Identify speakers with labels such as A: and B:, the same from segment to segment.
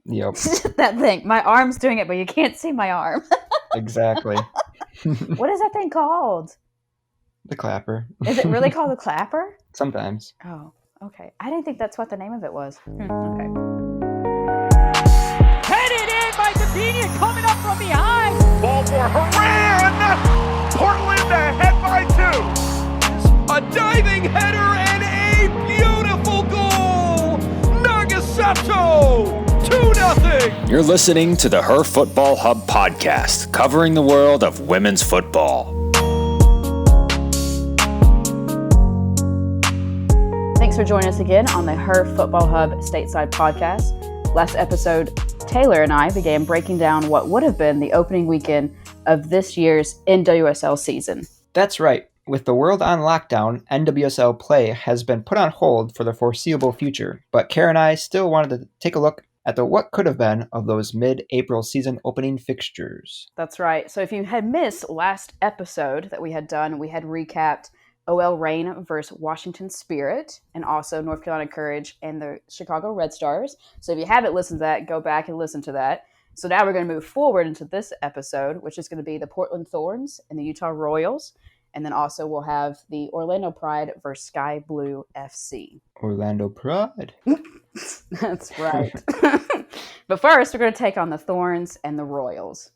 A: Yep.
B: That thing. My arm's doing it, but you can't see my arm.
A: Exactly.
B: What is that thing called?
A: The clapper.
B: Is it really called the clapper?
A: Sometimes.
B: Oh, okay. I didn't think that's what the name of it was. Okay.
C: Headed in by Convenient, coming up from behind.
D: Ball for Horan! Portland ahead by 2. A diving header and a beautiful goal! Nagasato! 2-0!
E: You're listening to the Her Football Hub podcast, covering the world of women's football.
B: Thanks for joining us again on the Her Football Hub Stateside podcast. Last episode, Taylor and I began breaking down what would have been the opening weekend of this year's NWSL season.
A: That's right. With the world on lockdown, NWSL play has been put on hold for the foreseeable future, but Kara and I still wanted to take a look at the what could have been of those mid-April season opening fixtures.
B: That's right. So if you had missed last episode that we had done, we had recapped OL Reign versus Washington Spirit, and also North Carolina Courage and the Chicago Red Stars. So if you haven't listened to that, go back and listen to that. So now we're going to move forward into this episode, which is going to be the Portland Thorns and the Utah Royals. And then also we'll have the Orlando Pride versus Sky Blue FC.
A: Orlando Pride.
B: That's right. But first, we're going to take on the Thorns and the Royals.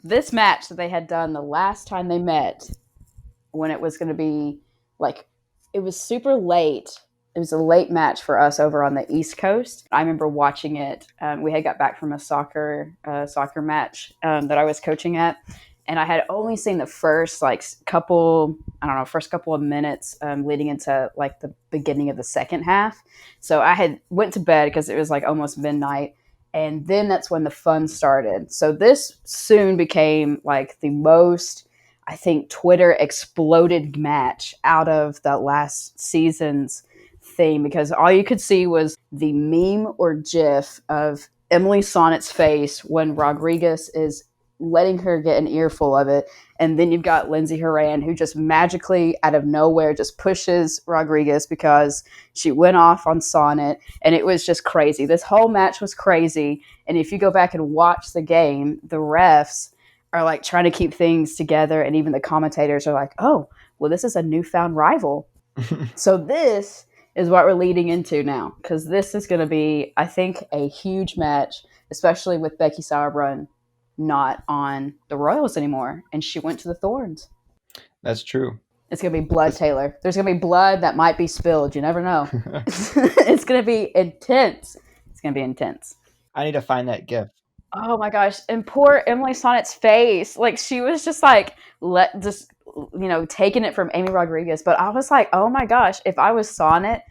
B: This match that they had done the last time they met, when it was going to be, it was super late. It was a late match for us over on the East Coast. I remember watching it. We had got back from a soccer match that I was coaching at. And I had only seen the first couple of minutes leading into the beginning of the second half. So I had went to bed because it was almost midnight. And then that's when the fun started. So this soon became the most, I think, Twitter exploded match out of the last season's theme, because all you could see was the meme or GIF of Emily Sonnet's face when Rodriguez is letting her get an earful of it. And then you've got Lindsey Horan, who just magically out of nowhere just pushes Rodriguez because she went off on Sonnet. And it was just crazy. This whole match was crazy. And if you go back and watch the game, the refs are trying to keep things together. And even the commentators are like, oh, well, this is a newfound rival. So this is what we're leading into now, because this is going to be, I think, a huge match, especially with Becky Sauerbrunn not on the Royals anymore, and she went to the Thorns.
A: That's true.
B: It's going to be blood, Taylor. There's going to be blood that might be spilled. You never know. It's going to be intense. It's going to be intense.
A: I need to find that GIF.
B: Oh my gosh. And poor Emily Sonnet's face. She was just taking it from Amy Rodriguez. But I was like, oh my gosh, if I was Sonnet,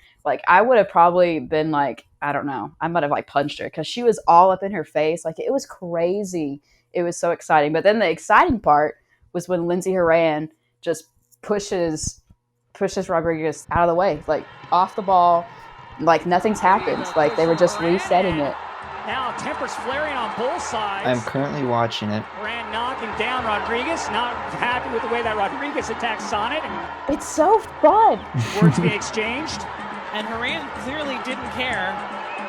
B: I would have probably been I don't know. I might have punched her because she was all up in her face. It was crazy. It was so exciting. But then the exciting part was when Lindsey Horan just pushes Rodriguez out of the way, off the ball, nothing's happened. They were just resetting it.
C: Now tempers flaring on both sides.
A: I'm currently watching it.
C: Horan knocking down Rodriguez. Not happy with the way that Rodriguez attacked Sonnet.
B: It's so fun.
C: Words being exchanged.
F: And Horan clearly didn't care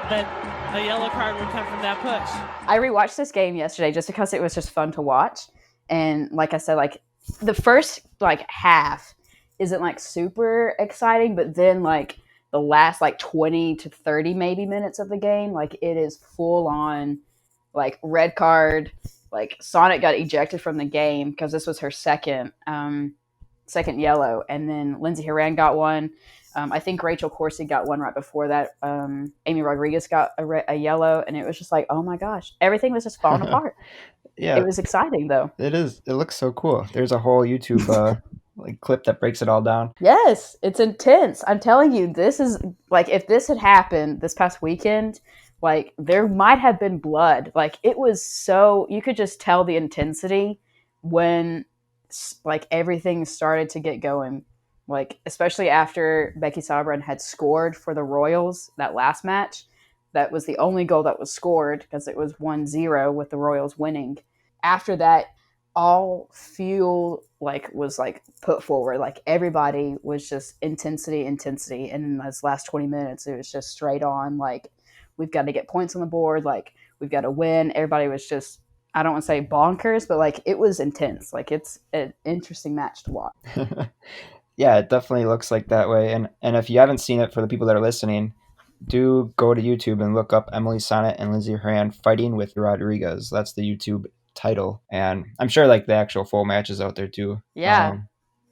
F: that a yellow card would come from that push.
B: I rewatched this game yesterday just because it was just fun to watch. And like I said, the first half isn't super exciting, but then the last 20 to 30 maybe minutes of the game, it is full on red card. Sonnet got ejected from the game because this was her second yellow, and then Lindsey Horan got one. I think Rachel Corsi got one right before that. Amy Rodriguez got a yellow, and it was just oh my gosh, everything was just falling apart.
A: Yeah,
B: it was exciting though.
A: It is. It looks so cool. There's a whole YouTube clip that breaks it all down.
B: Yes, it's intense. I'm telling you, this is if this had happened this past weekend, there might have been blood. It was so, you could just tell the intensity when everything started to get going. Especially after Becky Sauerbrunn had scored for the Royals that last match. That was the only goal that was scored because it was 1-0 with the Royals winning. After that, all fuel was put forward. Everybody was just intensity. And in those last 20 minutes, it was just straight on. We've got to get points on the board. we've got to win. Everybody was just, I don't want to say bonkers, but like it was intense. Like it's an interesting match to watch.
A: Yeah, it definitely looks like that way. And if you haven't seen it, for the people that are listening, do go to YouTube and look up Emily Sonnet and Lindsey Horan fighting with Rodriguez. That's the YouTube title. And I'm sure like the actual full match is out there too.
B: Yeah.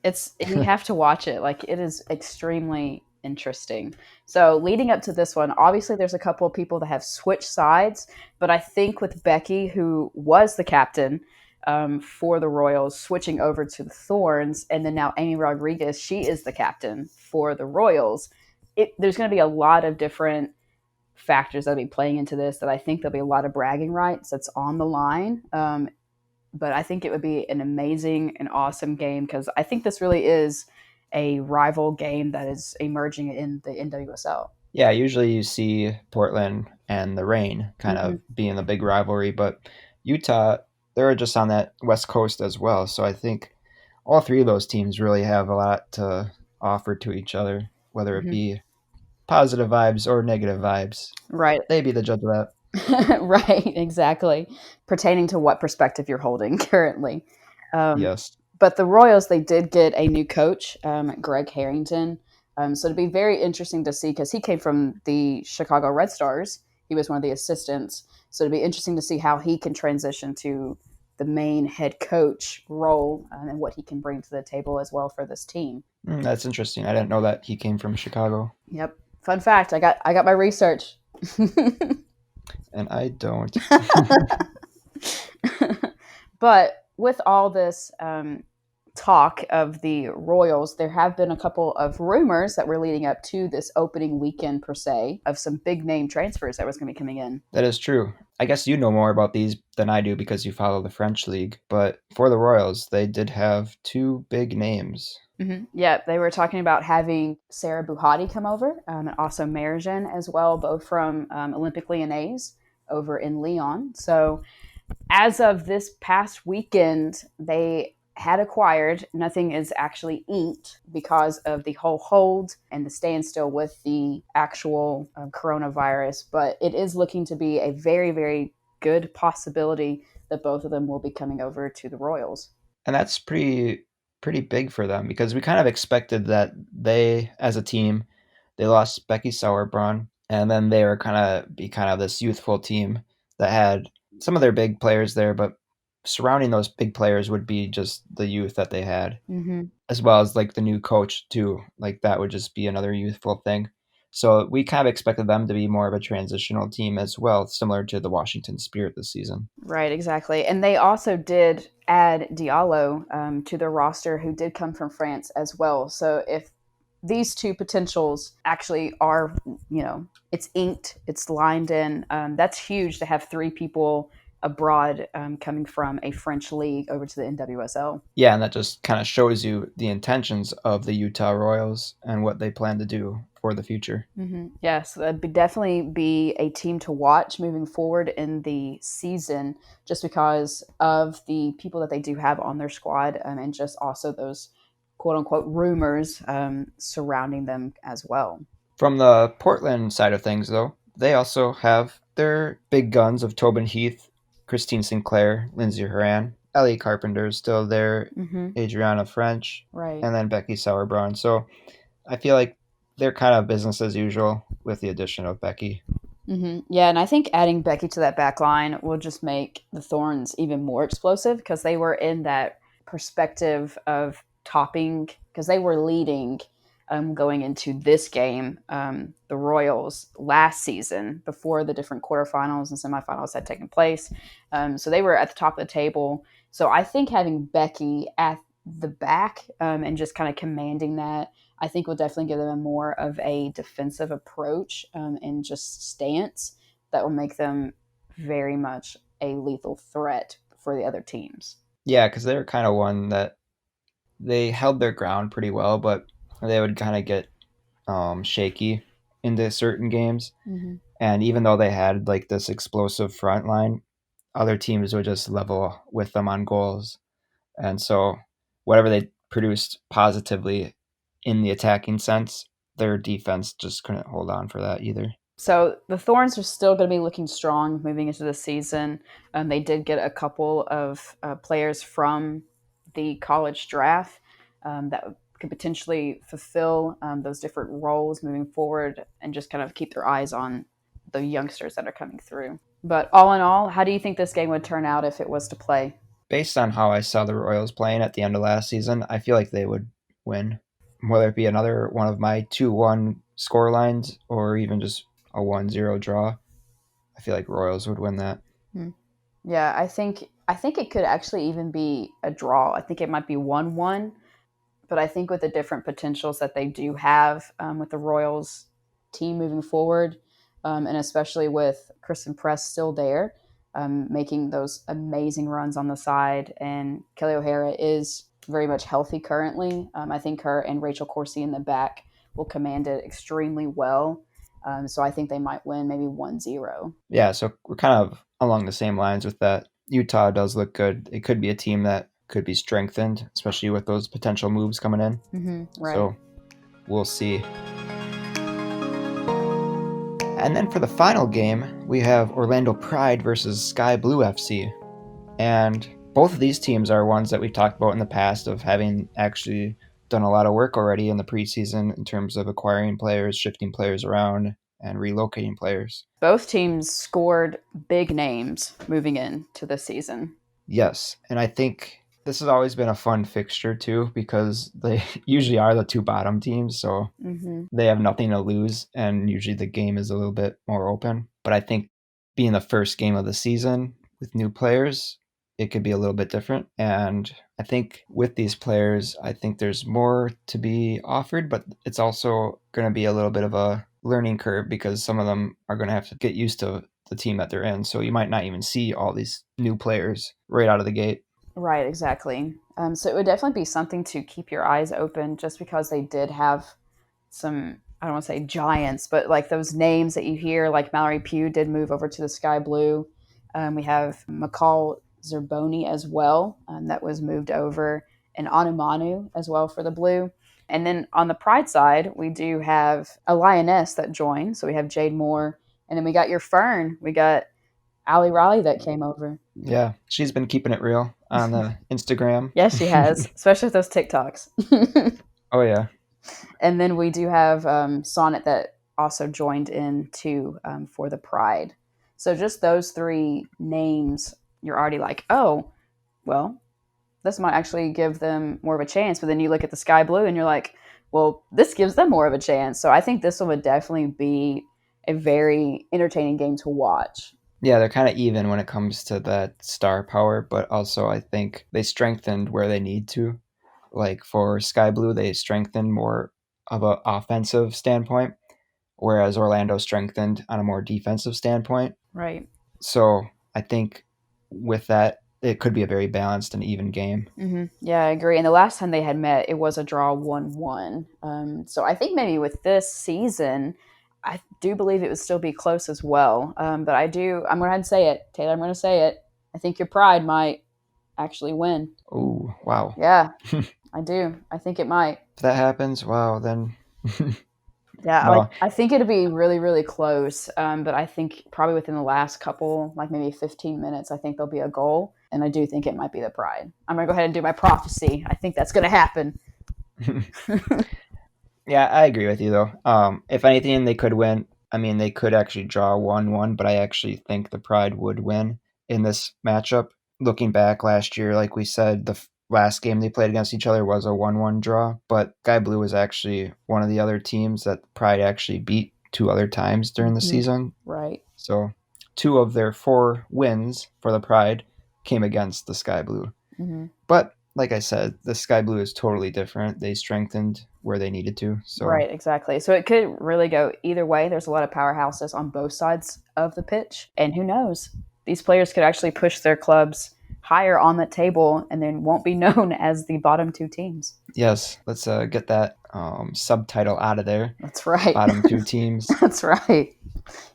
B: You have to watch it. Like it is extremely interesting. So leading up to this one, obviously there's a couple of people that have switched sides, but I think with Becky, who was the captain for the Royals, switching over to the Thorns, and then now Amy Rodriguez, she is the captain for the Royals. There's going to be a lot of different factors that'll be playing into this, that I think there'll be a lot of bragging rights that's on the line. But I think it would be an amazing and awesome game, because I think this really is a rival game that is emerging in the NWSL.
A: Yeah, usually you see Portland and the Reign kind of being the big rivalry, but Utah, they're just on that West Coast as well. So I think all three of those teams really have a lot to offer to each other, whether it be positive vibes or negative vibes.
B: Right.
A: They be the judge of that.
B: Right, exactly. Pertaining to what perspective you're holding currently.
A: Yes.
B: But the Royals, they did get a new coach, Greg Harrington. So it'd be very interesting to see, because he came from the Chicago Red Stars. He was one of the assistants. So it'd be interesting to see how he can transition to the main head coach role, and what he can bring to the table as well for this team.
A: That's interesting. I didn't know that he came from Chicago.
B: Yep. Fun fact, I got my research.
A: And I don't.
B: But with all this talk of the Royals, there have been a couple of rumors that were leading up to this opening weekend, per se, of some big name transfers that was going to be coming in.
A: That is true. I guess you know more about these than I do because you follow the French league. But for the Royals, they did have two big names.
B: Yeah, they were talking about having Sarah Buhati come over, and also Marijan as well, both from Olympic Lyonnais over in Lyon. So as of this past weekend, they had acquired, nothing is actually inked because of the whole hold and the standstill with the actual coronavirus, but it is looking to be a very, very good possibility that both of them will be coming over to the Royals.
A: And that's pretty big for them, because we kind of expected that they, as a team, they lost Becky Sauerbrunn, and then they were kind of this youthful team that had some of their big players there, but surrounding those big players would be just the youth that they had, as well as like the new coach too. Like that would just be another youthful thing. So we kind of expected them to be more of a transitional team as well, similar to the Washington Spirit this season.
B: Right, exactly. And they also did add Diallo to their roster, who did come from France as well. So if these two potentials actually are, it's inked, it's lined in, that's huge to have three people abroad coming from a French league over to the NWSL.
A: Yeah, and that just kind of shows you the intentions of the Utah Royals and what they plan to do for the future.
B: Yes, that'd definitely be a team to watch moving forward in the season, just because of the people that they do have on their squad, and just also those quote-unquote rumors surrounding them as well.
A: From the Portland side of things, though, they also have their big guns of Tobin Heath, Christine Sinclair, Lindsey Horan, Ellie Carpenter's still there, Adriana French,
B: right,
A: and then Becky Sauerbrunn. So I feel like they're kind of business as usual with the addition of Becky.
B: Yeah, and I think adding Becky to that back line will just make the Thorns even more explosive, because they were in that perspective of topping, because they were leading going into this game, the Royals last season, before the different quarterfinals and semifinals had taken place. So they were at the top of the table. So I think having Becky at the back and just kind of commanding that, I think will definitely give them more of a defensive approach and just stance that will make them very much a lethal threat for the other teams.
A: Yeah, because they were kind of one that they held their ground pretty well, but they would kind of get shaky into certain games. And even though they had like this explosive front line, other teams would just level with them on goals. And so whatever they produced positively in the attacking sense, their defense just couldn't hold on for that either.
B: So the Thorns are still going to be looking strong moving into the season. They did get a couple of players from the college draft that could potentially fulfill those different roles moving forward and just kind of keep their eyes on the youngsters that are coming through. But all in all, how do you think this game would turn out if it was to play?
A: Based on how I saw the Royals playing at the end of last season, I feel like they would win. Whether it be another one of my 2-1 score lines or even just a 1-0 draw, I feel like Royals would win that.
B: Yeah, I think it could actually even be a draw. I think it might be 1-1, but I think with the different potentials that they do have with the Royals team moving forward, and especially with Kristen Press still there, making those amazing runs on the side, and Kelly O'Hara is very much healthy currently. I think her and Rachel Corsi in the back will command it extremely well. So I think they might win maybe 1-0.
A: Yeah, so we're kind of along the same lines with that. Utah does look good. It could be a team that could be strengthened, especially with those potential moves coming in.
B: Right.
A: So we'll see. And then for the final game, we have Orlando Pride versus Sky Blue FC. And both of these teams are ones that we've talked about in the past of having actually done a lot of work already in the preseason in terms of acquiring players, shifting players around, and relocating players.
B: Both teams scored big names moving into the season.
A: Yes, and I think this has always been a fun fixture too because they usually are the two bottom teams, so they have nothing to lose, and usually the game is a little bit more open. But I think being the first game of the season with new players, it could be a little bit different. And I think with these players, I think there's more to be offered, but it's also going to be a little bit of a learning curve because some of them are going to have to get used to the team that they're in. So you might not even see all these new players right out of the gate.
B: Right, exactly. So it would definitely be something to keep your eyes open just because they did have some, I don't want to say giants, but like those names that you hear, like Mallory Pugh did move over to the Sky Blue. We have McCall Zerboni as well, that was moved over, and Anumanu as well for the Blue. And then on the Pride side, we do have a Lioness that joined. So we have Jade Moore, and then we got your Fern. We got Allie Riley that came over.
A: Yeah, she's been keeping it real on the Instagram.
B: Yes, she has, especially with those TikToks.
A: Oh, yeah.
B: And then we do have Sonnet that also joined in too for the Pride. So just those three names, you're already like, oh, well, this might actually give them more of a chance. But then you look at the Sky Blue and you're like, well, this gives them more of a chance. So I think this one would definitely be a very entertaining game to watch.
A: Yeah, they're kind of even when it comes to that star power, but also I think they strengthened where they need to. Like for Sky Blue, they strengthened more of an offensive standpoint, whereas Orlando strengthened on a more defensive standpoint.
B: Right.
A: So I think with that, it could be a very balanced and even game.
B: Mm-hmm. Yeah, I agree. And the last time they had met, it was a draw 1-1. So I think maybe with this season, I do believe it would still be close as well. But I'm going to go ahead and say it. Taylor, I'm going to say it. I think your Pride might actually win.
A: Oh, wow.
B: Yeah, I do. I think it might.
A: If that happens, wow, then...
B: Yeah,
A: No.
B: I think it'd be really, really close. But I think probably within the last couple, like maybe 15 minutes, I think there'll be a goal. And I do think it might be the Pride. I'm going to go ahead and do my prophecy. I think that's going to happen.
A: Yeah, I agree with you, though. If anything, they could win. I mean, they could actually draw 1-1, but I actually think the Pride would win in this matchup. Looking back last year, like we said, the last game they played against each other was a 1-1 draw, but Sky Blue was actually one of the other teams that Pride actually beat 2 other times during the season.
B: Right.
A: So 2 of their 4 wins for the Pride came against the Sky Blue.
B: Mm-hmm.
A: But like I said, the Sky Blue is totally different. They strengthened where they needed to. So.
B: Right, exactly. So it could really go either way. There's a lot of powerhouses on both sides of the pitch. And who knows? These players could actually push their clubs higher on the table and then won't be known as the bottom 2 teams.
A: Yes, let's get that subtitle out of there.
B: That's right.
A: Bottom 2 teams.
B: That's right.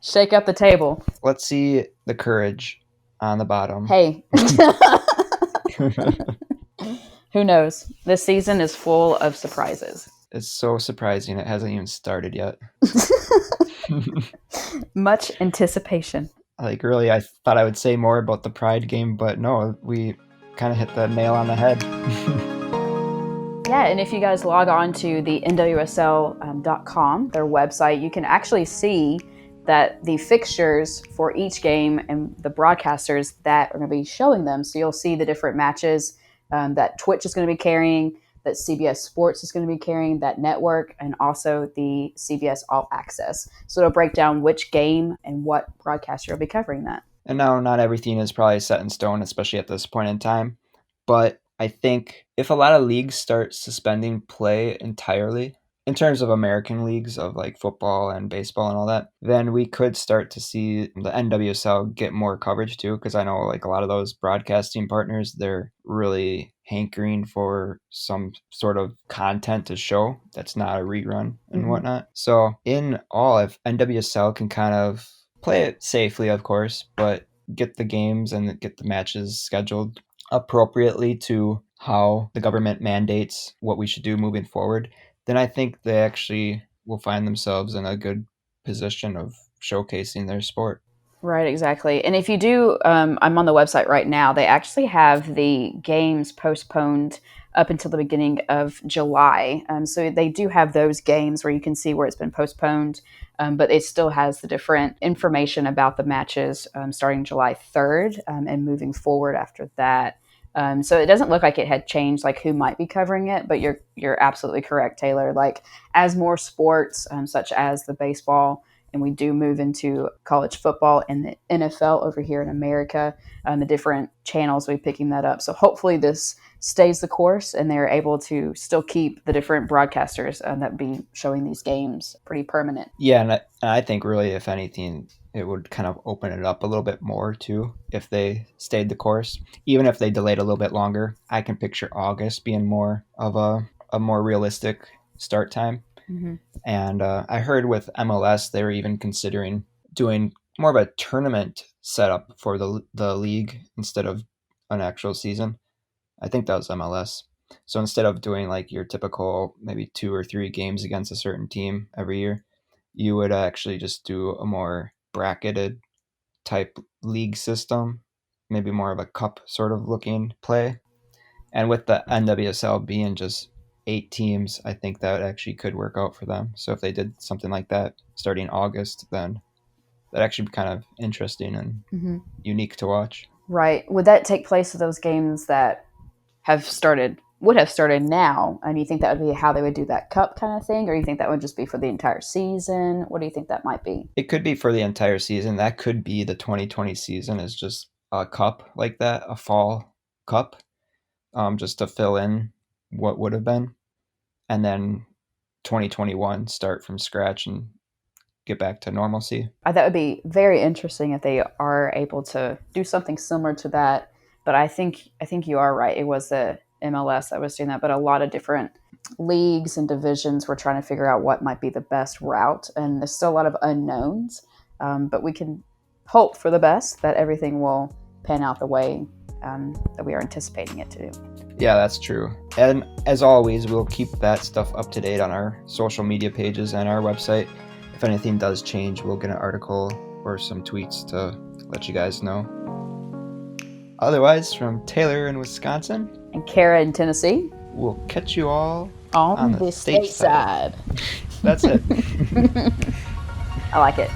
B: Shake up the table.
A: Let's see the courage on the bottom.
B: Hey. Who knows? This season is full of surprises.
A: It's so surprising it hasn't even started yet.
B: Much anticipation.
A: Like, really, I thought I would say more about the Pride game, but no, we kind of hit the nail on the head.
B: Yeah, and if you guys log on to the NWSL.com, their website, you can actually see that the fixtures for each game and the broadcasters that are going to be showing them. So you'll see the different matches that Twitch is going to be carrying, that CBS Sports is going to be carrying, that network, and also the CBS All Access. So it'll break down which game and what broadcaster will be covering that.
A: And now, not everything is probably set in stone, especially at this point in time. But I think if a lot of leagues start suspending play entirely, in terms of American leagues of like football and baseball and all that, then we could start to see the NWSL get more coverage too. Because I know like a lot of those broadcasting partners, they're really hankering for some sort of content to show that's not a rerun and whatnot. So in all, if NWSL can kind of play it safely, of course, but get the games and get the matches scheduled appropriately to how the government mandates what we should do moving forward, then I think they actually will find themselves in a good position of showcasing their sport.
B: Right, exactly. And if you do, I'm on the website right now, they actually have the games postponed up until the beginning of July. So they do have those games where you can see where it's been postponed, but it still has the different information about the matches starting July 3rd and moving forward after that. So it doesn't look like it had changed, like who might be covering it, but you're absolutely correct, Taylor. Like as more sports, such as the baseball, and we do move into college football and the NFL over here in America, the different channels will be picking that up. So hopefully this stays the course and they're able to still keep the different broadcasters that be showing these games pretty permanent.
A: Yeah, and I think really, if anything, it would kind of open it up a little bit more too if they stayed the course. Even if they delayed a little bit longer, I can picture August being more of a more realistic start time. Mm-hmm. And I heard with MLS, they were even considering doing more of a tournament setup for the league instead of an actual season. I think that was MLS. So instead of doing like your typical maybe 2 or 3 games against a certain team every year, you would actually just do a more bracketed type league system, maybe more of a cup sort of looking play. And with the NWSL being just 8 teams, I think that actually could work out for them. So if they did something like that starting August, then that actually be kind of interesting and unique to watch.
B: Right. Would that take place of those games that would have started now? And you think that would be how they would do that cup kind of thing? Or you think that would just be for the entire season? What do you think that might be?
A: It could be for the entire season. That could be the 2020 season is just a cup like that, a fall cup, just to fill in what would have been. And then 2021 start from scratch and get back to normalcy.
B: That would be very interesting if they are able to do something similar to that. But I think you are right. It was the MLS that was doing that, but a lot of different leagues and divisions were trying to figure out what might be the best route. And there's still a lot of unknowns, but we can hope for the best that everything will pan out the way that we are anticipating it to do.
A: Yeah, that's true. And as always, we'll keep that stuff up to date on our social media pages and our website. If anything does change, we'll get an article or some tweets to let you guys know. Otherwise, from Taylor in Wisconsin
B: and Kara in Tennessee,
A: we'll catch you all
B: on the Stateside.
A: That's it.
B: I like it.